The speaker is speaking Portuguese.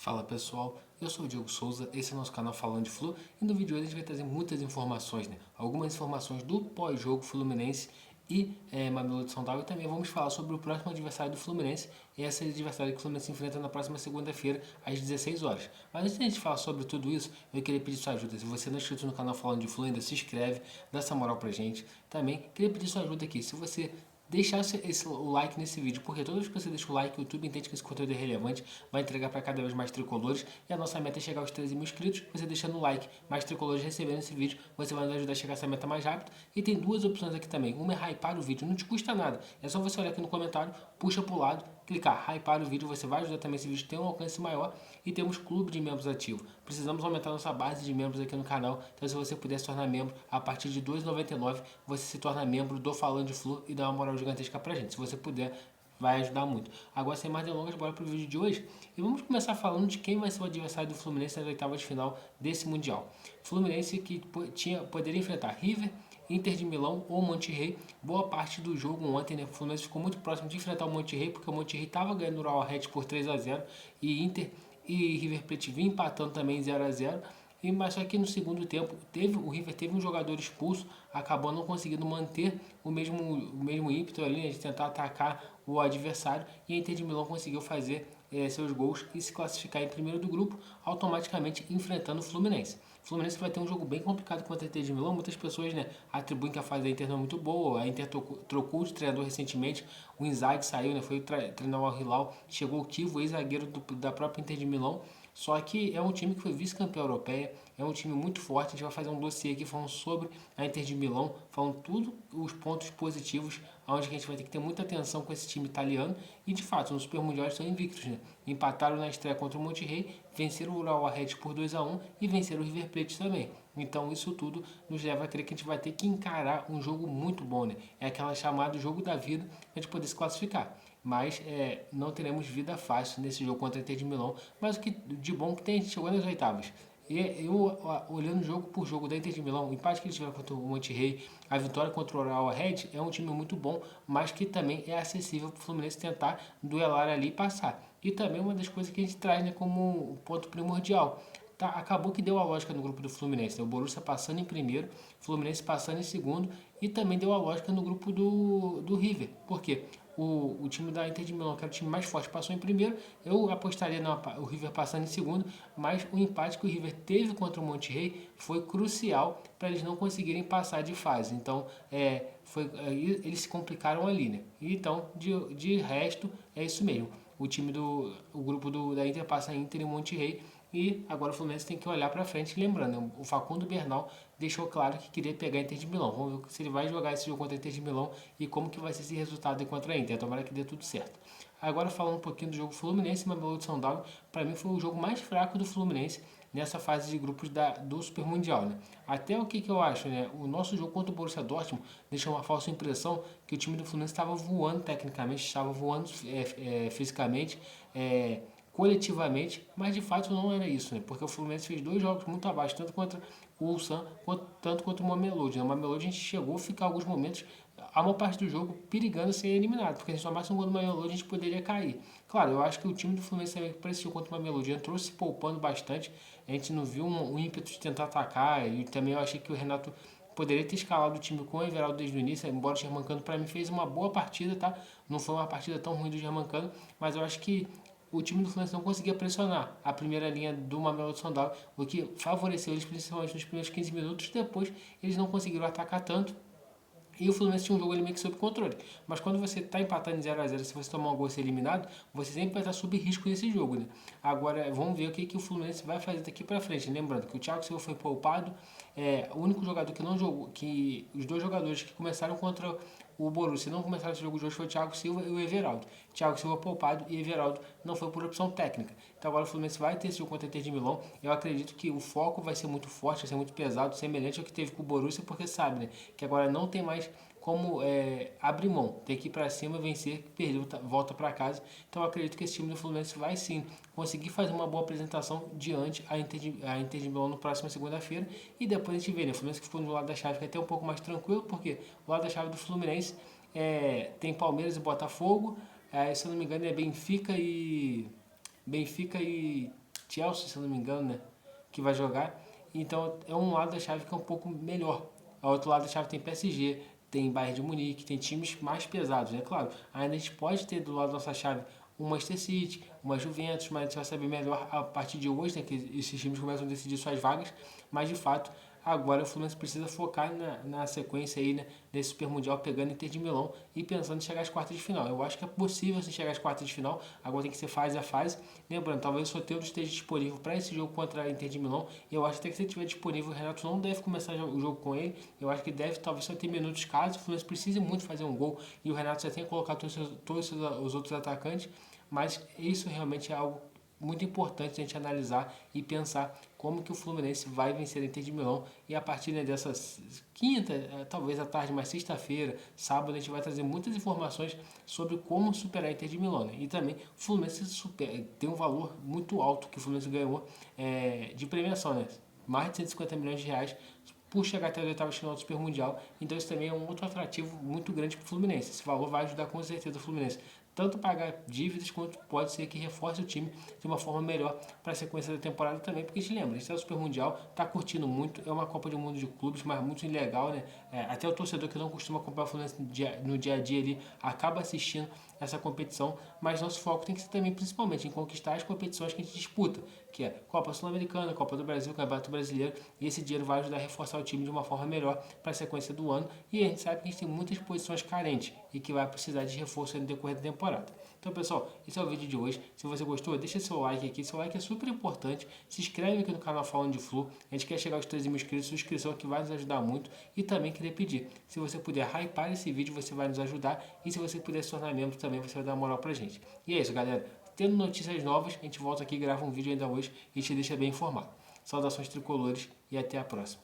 Fala pessoal, eu sou o Diego Souza, esse é o nosso canal Falando de Flu e no vídeo de hoje a gente vai trazer muitas informações, né? Algumas informações do pós-jogo Fluminense e Mamelodi São Paulo e também vamos falar sobre o próximo adversário do Fluminense e esse adversário que o Fluminense enfrenta na próxima segunda-feira às 16 horas. Mas antes de a gente falar sobre tudo isso, eu queria pedir sua ajuda. Se você não é inscrito no canal Falando de Flu ainda, se inscreve, dá essa moral pra gente. Também queria pedir sua ajuda aqui, se você deixasse o like nesse vídeo, porque toda vez que você deixa o like, o YouTube entende que esse conteúdo é relevante, vai entregar para cada vez mais tricolores, e a nossa meta é chegar aos 13 mil inscritos. Você deixando o like, mais tricolores recebendo esse vídeo, você vai nos ajudar a chegar a essa meta mais rápido. E tem duas opções aqui também, uma é hypar o vídeo, não te custa nada, é só você olhar aqui no comentário, puxa para o lado, clicar hypar o vídeo, você vai ajudar também esse vídeo a ter um alcance maior. E temos clube de membros ativo, precisamos aumentar nossa base de membros aqui no canal, então se você puder se tornar membro, a partir de R$ 2,99 você se torna membro do Falando de Flu e dá uma moral gigantesca pra gente. Se você puder, vai ajudar muito. Agora, sem mais delongas, bora pro vídeo de hoje. E vamos começar falando de quem vai ser o adversário do Fluminense nas oitavas de final desse Mundial. Fluminense que poderia enfrentar River, Inter de Milão ou Monterrey. Boa parte do jogo ontem, né, o Fluminense ficou muito próximo de enfrentar o Monterrey, porque o Monterrey estava ganhando no Arrowhead por 3-0 e Inter e River Plate vinha empatando também 0-0. Mas só que no segundo tempo o River teve um jogador expulso, acabou não conseguindo manter o mesmo ímpeto ali, né, de tentar atacar o adversário, e a Inter de Milão conseguiu fazer seus gols e se classificar em primeiro do grupo, automaticamente enfrentando o Fluminense. O Fluminense vai ter um jogo bem complicado contra a Inter de Milão. Muitas pessoas, né, atribuem que a fase da Inter não é muito boa. A Inter trocou de treinador recentemente, o Inzaghi saiu, né, foi treinar o Al-Hilal, chegou o Kivo, ex-zagueiro da própria Inter de Milão. Só que é um time que foi vice-campeão europeia, é um time muito forte. A gente vai fazer um dossiê aqui falando sobre a Inter de Milão, falando tudo os pontos positivos, onde a gente vai ter que ter muita atenção com esse time italiano. E de fato, no Super Mundial estão invictos, né? Empataram na estreia contra o Monterrey, venceram o Urawa Red por 2-1 e venceram o River Plate também. Então isso tudo nos leva a crer que a gente vai ter que encarar um jogo muito bom, né? É aquela chamada jogo da vida para a gente poder se classificar. Mas não teremos vida fácil nesse jogo contra a Inter de Milão. Mas o que de bom que tem, a gente chegou nas oitavas. E eu, olhando jogo por jogo da Inter de Milão, o empate que eles tiveram contra o Monterrey, a vitória contra o Real Red, é um time muito bom, mas que também é acessível para o Fluminense tentar duelar ali e passar. E também uma das coisas que a gente traz, né, como ponto primordial. Tá, acabou que deu a lógica no grupo do Fluminense, né? O Borussia passando em primeiro, Fluminense passando em segundo, e também deu a lógica no grupo do River. Por quê? O time da Inter de Milão, que era o time mais forte, passou em primeiro. Eu apostaria no River passando em segundo, mas o empate que o River teve contra o Monterrey foi crucial para eles não conseguirem passar de fase. Então, eles se complicaram ali, né? Então, de resto, é isso mesmo. O grupo da Inter passa Inter e Monterrey. E agora o Fluminense tem que olhar para frente, lembrando, né, o Facundo Bernal deixou claro que queria pegar a Inter de Milão. Vamos ver se ele vai jogar esse jogo contra a Inter de Milão e como que vai ser esse resultado contra a Inter. Tomara que dê tudo certo. Agora falando um pouquinho do jogo Fluminense e Mamelodi São para mim foi o jogo mais fraco do Fluminense nessa fase de grupos do Super Mundial, né? Até o que eu acho, né? O nosso jogo contra o Borussia Dortmund deixou uma falsa impressão que o time do Fluminense estava voando tecnicamente, estava voando fisicamente, coletivamente, mas de fato não era isso, né? Porque o Fluminense fez dois jogos muito abaixo, tanto contra o Ulsan, tanto contra o Mamelodi. O Mamelodi a gente chegou a ficar alguns momentos, a maior parte do jogo, perigando ser eliminado, porque se a gente tomasse um gol do Mamelodi, a gente poderia cair. Claro, eu acho que o time do Fluminense também pressionou contra o Mamelodi, entrou se poupando bastante, a gente não viu um ímpeto de tentar atacar, e também eu achei que o Renato poderia ter escalado o time com o Everaldo desde o início, embora o Germancano para mim fez uma boa partida, tá? Não foi uma partida tão ruim do Germancano, mas eu acho que o time do Fluminense não conseguia pressionar a primeira linha do Mamelodi São o que favoreceu eles principalmente nos primeiros 15 minutos. Depois eles não conseguiram atacar tanto e o Fluminense tinha um jogo ali meio que sob controle. Mas quando você está empatando em 0-0, se você tomar um gol e ser eliminado, você sempre vai estar sob risco nesse jogo, né? Agora vamos ver o que o Fluminense vai fazer daqui para frente. Lembrando que o Thiago Silva foi poupado, o único jogador que não jogou, que os dois jogadores que começaram contra o Borussia não começaram esse jogo de hoje foi o Thiago Silva e o Everaldo. Thiago Silva poupado e Everaldo não foi por opção técnica. Então agora o Fluminense vai ter esse jogo contra a Inter de Milão. Eu acredito que o foco vai ser muito forte, vai ser muito pesado, semelhante ao que teve com o Borussia, porque sabe, né, que agora não tem mais como abrir mão, tem que ir para cima, vencer, perdeu, volta para casa. Então eu acredito que esse time do Fluminense vai sim conseguir fazer uma boa apresentação diante a Inter de Milão na próxima segunda-feira. E depois a gente vê, né, o Fluminense que ficou no lado da chave que é até um pouco mais tranquilo, porque o lado da chave do Fluminense tem Palmeiras e Botafogo, se eu não me engano é Benfica e Chelsea, se eu não me engano, né? Que vai jogar. Então é um lado da chave que é um pouco melhor. Ao outro lado da chave tem PSG, tem Bayern de Munique, tem times mais pesados, né? Claro, ainda a gente pode ter do lado da nossa chave um Manchester City, uma Juventus, mas a gente vai saber melhor a partir de hoje, né? Que esses times começam a decidir suas vagas, mas de fato agora o Fluminense precisa focar na sequência aí, né, desse Super Mundial, pegando Inter de Milão e pensando em chegar às quartas de final. Eu acho que é possível se chegar às quartas de final, agora tem que ser fase a fase. Lembrando, talvez o Soteldo esteja disponível para esse jogo contra a Inter de Milão. Eu acho até que se ele estiver disponível, o Renato não deve começar o jogo com ele. Eu acho que deve talvez só ter minutos caso o Fluminense precise muito fazer um gol e o Renato já tenha colocado todos os outros atacantes. Mas isso realmente é algo muito importante a gente analisar e pensar como que o Fluminense vai vencer a Inter de Milão. E a partir, né, dessa quinta, talvez à tarde, mas sexta-feira, sábado, a gente vai trazer muitas informações sobre como superar a Inter de Milão, né? E também o Fluminense tem um valor muito alto que o Fluminense ganhou de premiação, né? Mais de 150 milhões de reais por chegar até a oitava de final do Super Mundial. Então isso também é um outro atrativo muito grande para o Fluminense. Esse valor vai ajudar com certeza o Fluminense tanto pagar dívidas quanto pode ser que reforce o time de uma forma melhor para a sequência da temporada também, porque a gente lembra, a gente é o Super Mundial, está curtindo muito, é uma Copa do Mundo de clubes, mas muito legal, né? Até o torcedor que não costuma acompanhar o Fluminense no dia a dia ali, acaba assistindo essa competição, mas nosso foco tem que ser também principalmente em conquistar as competições que a gente disputa, que é Copa Sul-Americana, Copa do Brasil, Campeonato Brasileiro, e esse dinheiro vai ajudar a reforçar o time de uma forma melhor para a sequência do ano, e a gente sabe que a gente tem muitas posições carentes e que vai precisar de reforço no decorrer da temporada. Então, pessoal, esse é o vídeo de hoje. Se você gostou, deixa seu like aqui. Seu like é super importante. Se inscreve aqui no canal Falando de Flu. A gente quer chegar aos 13 mil inscritos. Sua inscrição aqui vai nos ajudar muito. E também queria pedir, se você puder hypar esse vídeo, você vai nos ajudar. E se você puder se tornar membro também, você vai dar uma moral pra gente. E é isso, galera. Tendo notícias novas, a gente volta aqui e grava um vídeo ainda hoje e te deixa bem informado. Saudações tricolores e até a próxima.